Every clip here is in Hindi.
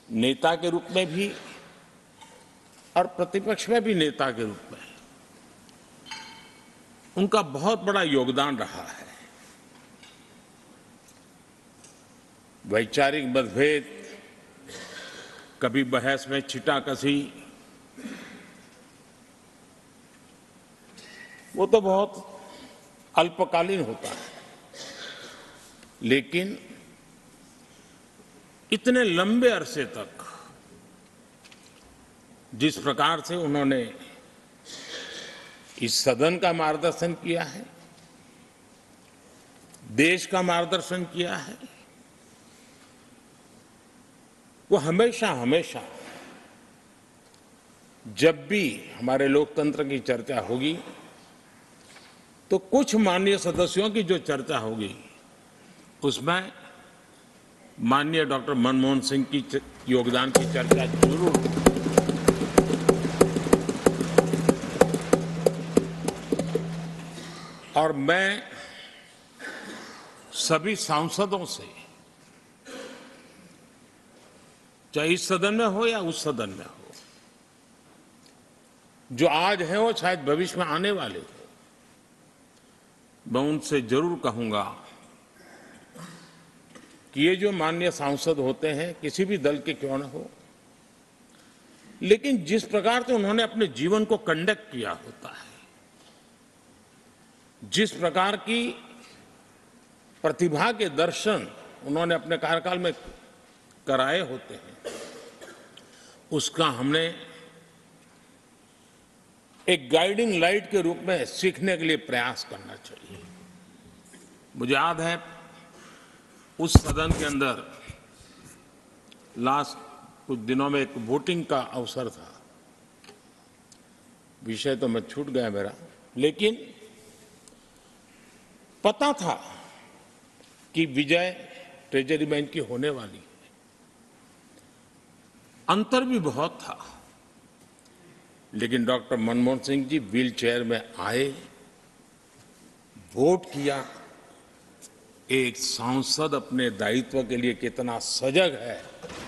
नेता के रूप में भी और प्रतिपक्ष में भी नेता के रूप में उनका बहुत बड़ा योगदान रहा है। वैचारिक मतभेद, कभी बहस में छिटाकशी, वो तो बहुत अल्पकालीन होता है, लेकिन इतने लंबे अरसे तक जिस प्रकार से उन्होंने इस सदन का मार्गदर्शन किया है, देश का मार्गदर्शन किया है, वो हमेशा हमेशा जब भी हमारे लोकतंत्र की चर्चा होगी तो कुछ माननीय सदस्यों की जो चर्चा होगी उसमें माननीय डॉक्टर मनमोहन सिंह की योगदान की चर्चा जरूर होगी। और मैं सभी सांसदों से, चाहे इस सदन में हो या उस सदन में हो, जो आज है वो शायद भविष्य में आने वाले हो, मैं उनसे जरूर कहूंगा कि ये जो माननीय सांसद होते हैं किसी भी दल के क्यों न हो, लेकिन जिस प्रकार से उन्होंने अपने जीवन को कंडक्ट किया होता है, जिस प्रकार की प्रतिभा के दर्शन उन्होंने अपने कार्यकाल में कराए होते हैं, उसका हमने एक गाइडिंग लाइट के रूप में सीखने के लिए प्रयास करना चाहिए। मुझे याद है उस सदन के अंदर लास्ट कुछ दिनों में एक वोटिंग का अवसर था, विषय तो मैं छूट गया मेरा, लेकिन पता था कि विजय ट्रेजरी बैंक की होने वाली है। अंतर भी बहुत था, लेकिन doctor Manmohan Singh ji wheel chair में आए, वोट किया। एक सांसद अपने दायित्व के लिए कितना सजग है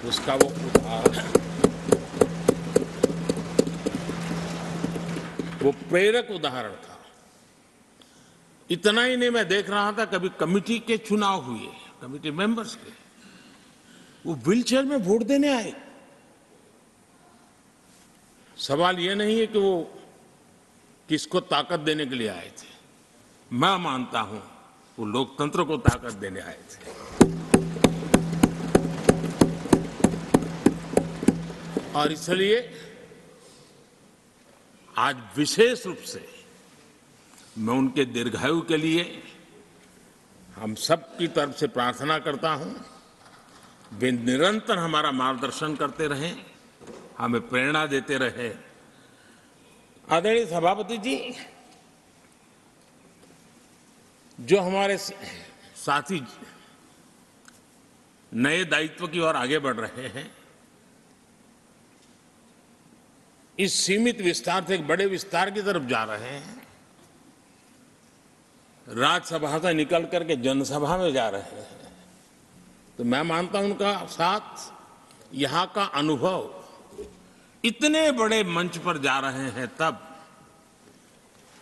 उसका वो उदाहरण, वो प्रेरक उदाहरण था। इतना ही नहीं, मैं देख रहा था कभी कमिटी के चुनाव हुए, कमिटी मेंबर्स के, वो व्हीलचेयर में वोट देने आए। सवाल ये नहीं है कि वो किसको ताकत देने के लिए आए थे, मैं मानता हूं वो लोकतंत्र को ताकत देने आए थे। और इसलिए आज विशेष रूप से मैं उनके दीर्घायु के लिए हम सब की तरफ से प्रार्थना करता हूं, वे निरंतर हमारा मार्गदर्शन करते रहें, हमें प्रेरणा देते रहे। आदरणीय सभापति जी, जो हमारे साथी नए दायित्व की ओर आगे बढ़ रहे हैं, इस सीमित विस्तार से एक बड़े विस्तार की तरफ जा रहे हैं, राज्यसभा से निकल करके जनसभा में जा रहे हैं, तो मैं मानता हूं उनका साथ, यहां का अनुभव, इतने बड़े मंच पर जा रहे हैं तब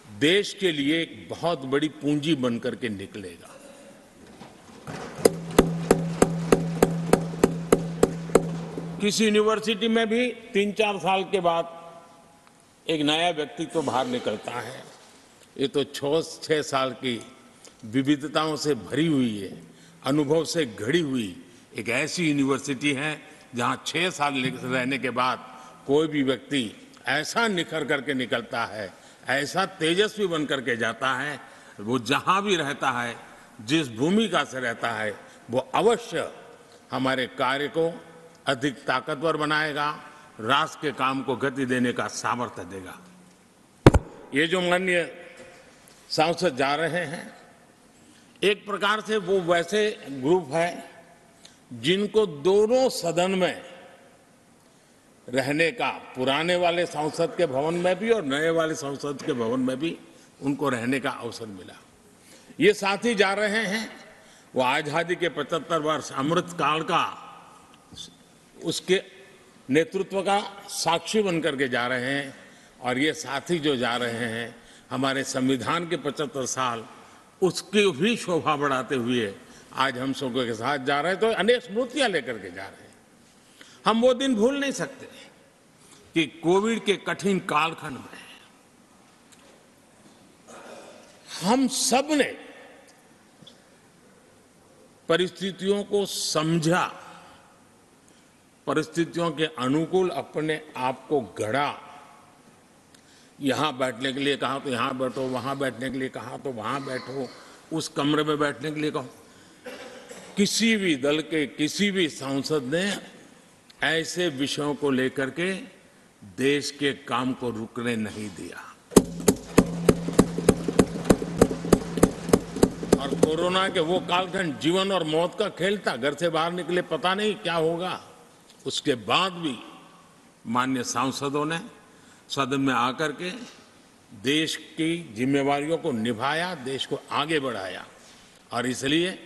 देश के लिए एक बहुत बड़ी पूंजी बनकर के निकलेगा। किसी यूनिवर्सिटी में भी 3-4 साल के बाद एक नया व्यक्तित्व तो बाहर निकलता है। ये तो 6 साल की विविधताओं से भरी हुई है, अनुभव से घड़ी हुई एक ऐसी यूनिवर्सिटी है जहां 6 साल रहने के बाद कोई भी व्यक्ति ऐसा निखर करके निकलता है, ऐसा तेजस्वी बन करके जाता है, वो जहां भी रहता है, जिस भूमिका से रहता है, वो अवश्य हमारे कार्य को अधिक ताकतवर बनाएगा, राष्ट्र के काम को गति देने का सामर्थ्य देगा। ये जो माननीय सांसद जा रहे हैं, एक प्रकार से वो वैसे ग्रुप है जिनको दोनों सदन में रहने का, पुराने वाले संसद के भवन में भी और नए वाले संसद के भवन में भी उनको रहने का अवसर मिला। ये साथी जा रहे हैं, वो आजादी के 75 वर्ष अमृत काल का उसके नेतृत्व का साक्षी बन करके जा रहे हैं। और ये साथी जो जा रहे हैं हमारे संविधान के 75 साल उसकी भी शोभा बढ़ाते हुए आज हम सबों के साथ जा रहे हैं, तो अनेक स्मृतियां लेकर के जा रहे हैं। हम वो दिन भूल नहीं सकते कि कोविड के कठिन कालखंड में हम सब ने परिस्थितियों को समझा, परिस्थितियों के अनुकूल अपने आप को गढ़ा। यहां बैठने के लिए कहा तो यहां बैठो, वहां बैठने के लिए कहा तो वहां बैठो, उस कमरे में बैठने के लिए कहो। किसी भी दल के किसी भी सांसद ने ऐसे विषयों को लेकर के देश के काम को रुकने नहीं दिया। और कोरोना के वो कालखंड जीवन और मौत का खेल था, घर से बाहर निकले पता नहीं क्या होगा। उसके बाद भी माननीय सांसदों ने सदन में आकर के देश की जिम्मेवारियों को निभाया, देश को आगे बढ़ाया। और इसलिए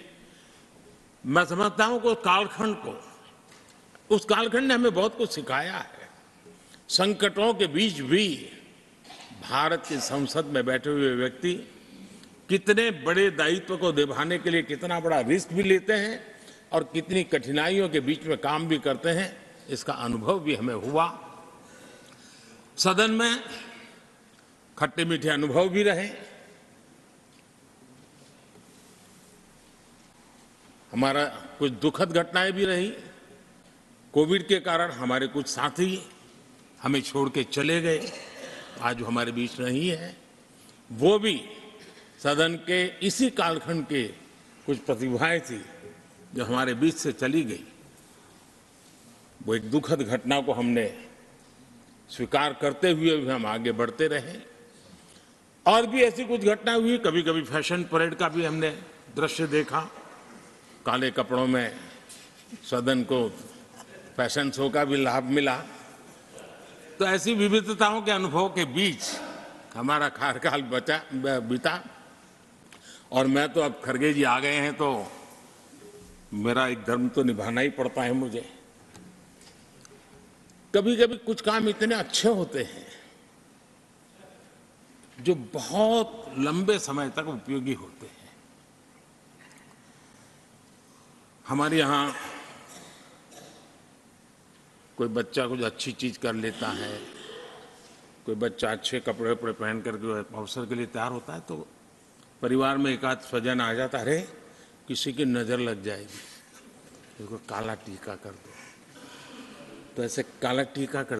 मैं समझता हूं कि उस कालखंड ने हमें बहुत कुछ सिखाया है। संकटों के बीच भी भारत की संसद में बैठे हुए व्यक्ति कितने बड़े दायित्व को निभाने के लिए कितना बड़ा रिस्क भी लेते हैं और कितनी कठिनाइयों के बीच में काम भी करते हैं, इसका अनुभव भी हमें हुआ। सदन में खट्टे मीठे अनुभव भी रहे। हमारा कुछ दुखद घटनाएं भी रही। कोविड के कारण हमारे कुछ साथी हमें छोड़ के चले गए, आज हमारे बीच नहीं है। वो भी सदन के इसी कालखंड के कुछ प्रतिभाएं थी जो हमारे बीच से चली गई। वो एक दुखद घटना को हमने स्वीकार करते हुए भी हम आगे बढ़ते रहे। और भी ऐसी कुछ घटना हुई, कभी कभी फैशन परेड का भी हमने दृश्य देखा। काले कपड़ों में सदन को फैशन शो का भी लाभ मिला। तो ऐसी विविधताओं के अनुभव के बीच हमारा कार्यकाल बीता। और मैं तो अब खरगे जी आ गए हैं तो मेरा एक धर्म तो निभाना ही पड़ता है मुझे। कभी कभी कुछ काम इतने अच्छे होते हैं जो बहुत लंबे समय तक उपयोगी होते हैं। हमारे यहाँ कोई बच्चा कुछ अच्छी चीज कर लेता है, कोई बच्चा अच्छे कपड़े वपड़े पहन करके अवसर के लिए तैयार होता है, तो परिवार में एक आध स्वजन आ जाता है, अरे किसी की नजर लग जाएगी, इसको काला टीका कर दो। तो ऐसे काला टीका कर